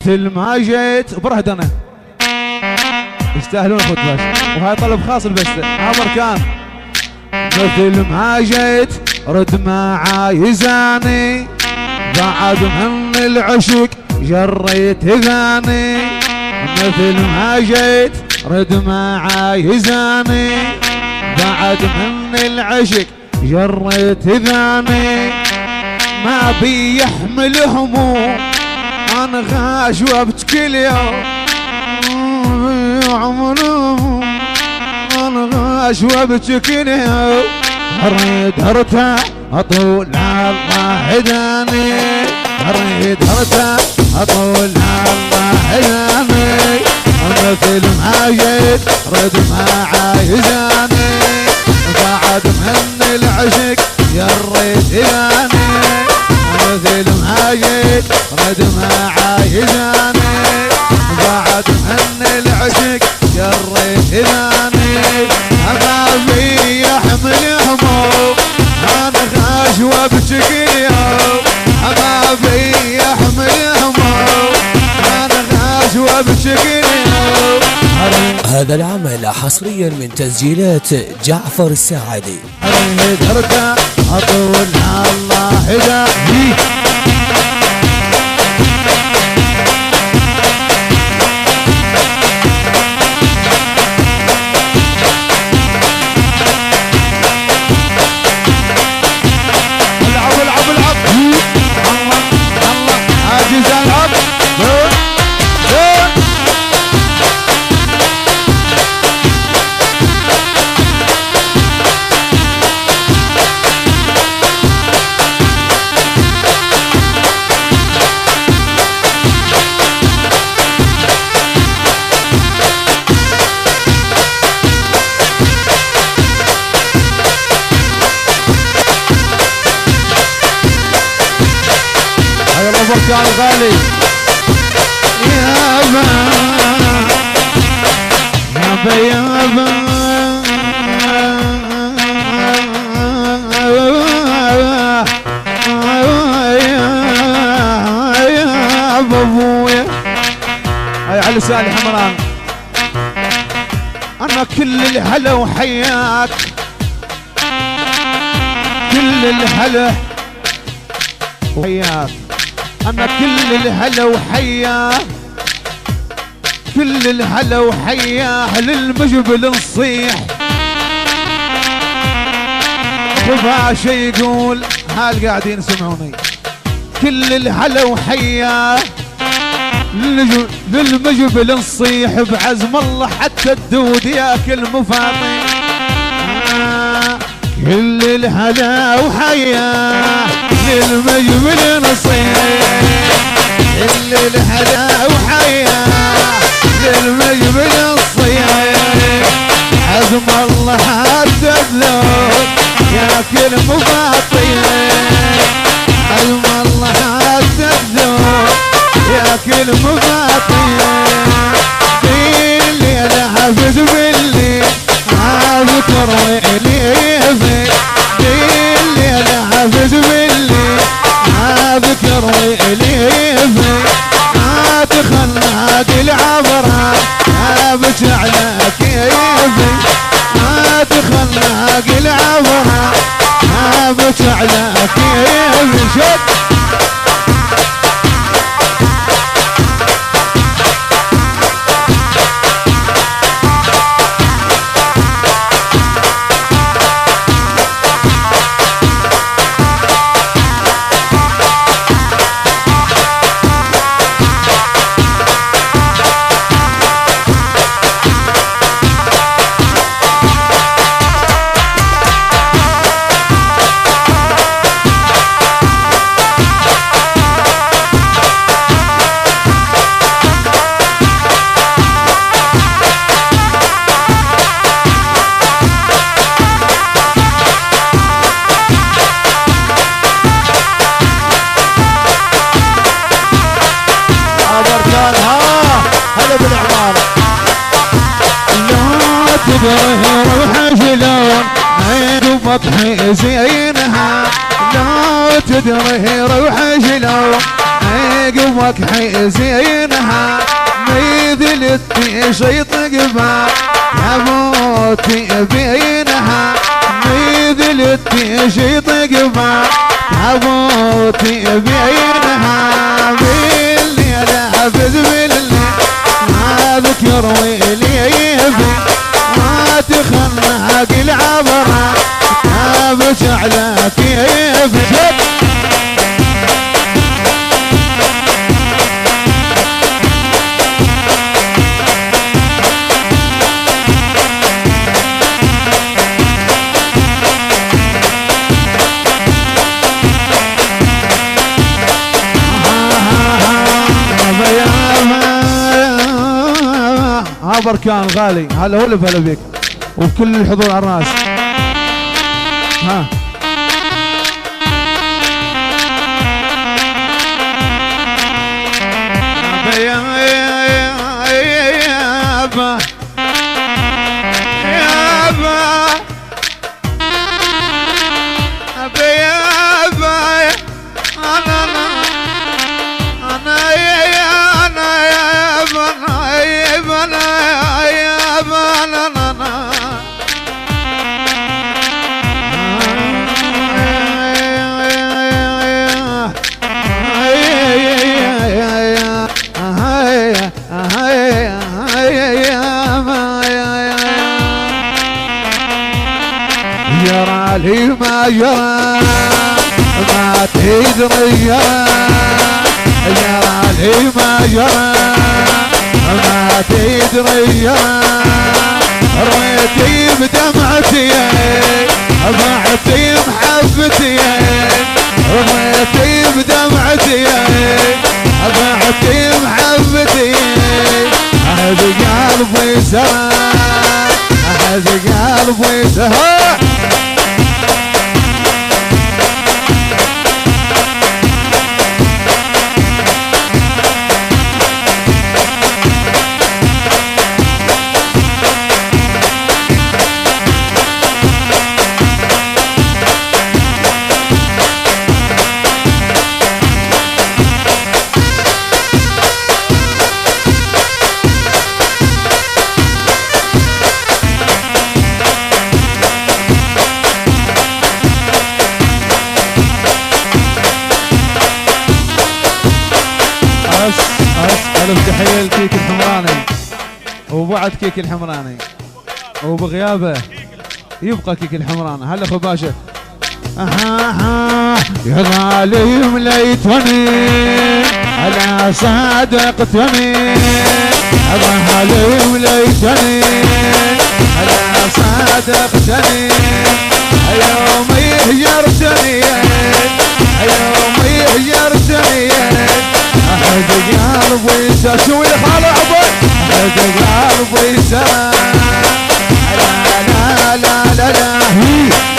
مثل ما جيت برهد انا يستاهلون اخوت باشا، وهاي طلب خاص البسته عمر كان. مثل ما جيت رد معاي زاني، بعد من العشق جريت ثاني. مثل ما جيت رد معاي زاني، بعد من العشق جريت ثاني. ما بي يحمل هموم انا غاش وابكي اليوم، انا غاش وابكي اليوم. اريد ارتاح اطول الله هداني، اريد ارتاح اطول الله هداني. مثل ما جيت رد معاي زاني، بعد من العشق جريت ثاني. مثل ما جيت رد معاي زاني، بعد من العشق جريت ثاني. ما في يحمل هموم انا غاش وابكي اليوم، ما في يحمل هموم انا غاش وابكي اليوم. هذا العمل حصريا من تسجيلات جعفر الساعدي. اريد ارتاح اطول الله هداني. كان غالي يابا يابا يابا يابا ابويا. هاي علي سالي حمران. انا كل الهلا وحياك، كل الهلا وحياك. انا كل الهلا وحياه، كل الهلا وحياه للمجبل نصيح. وباشا يقول هال قاعدين يسمعوني. كل الهلا وحياه للمجبل نصيح، بعزم الله حتى الدود ياكل مفاطي. كل الهلا وحياه للمجبل نصيح، كل الهلا وحياه للمجبل نصيح. عزم الله حتى الدود ياكل مفاطي، عزم الله حتى الدود ياكل مفاطي. بالليل حافظ بالليل اذكر ويلي، بالليل حافظ بالليل اذكر ويلي. ما تخلى دي العبره ابكي على كيفي، ما تخلى دي العبره ابكي على كيفي. شد تدري روح شلون عيد مطحي زينها، لا تدري روح شلون عيد مطحي زينها. التيشيط قبا يا موتي بينها مثل التيشيط قبا يا موتي بينها بالليل بالليل ما ذكر ويلي ما تخنق العبرة كابش على كيف بركان غالي هلا هو اللي بهلا بيك وبكل الحضور على الراس. ها يابا يرى لي ما يرى ما تدري يرى لي ما يرى ما تدري رويتي بدمعتي ضعتي محبتي رويتي بدمعتي ضعتي محبتي هذا قلبي سرى هذا قلبي سرى ألف تحية لكيك الحمراني وبعد كيك الحمراني وبغيابه يبقى كيك الحمراني. هلا اخو باشا. يا ظالم ليتني على صادقتني يا ظالم ليتني على صادقتني يومي هجرتني يومي هجرتني هذا قلبي شو اللي خالو عبد هذا قلبي لا لا لا لا لا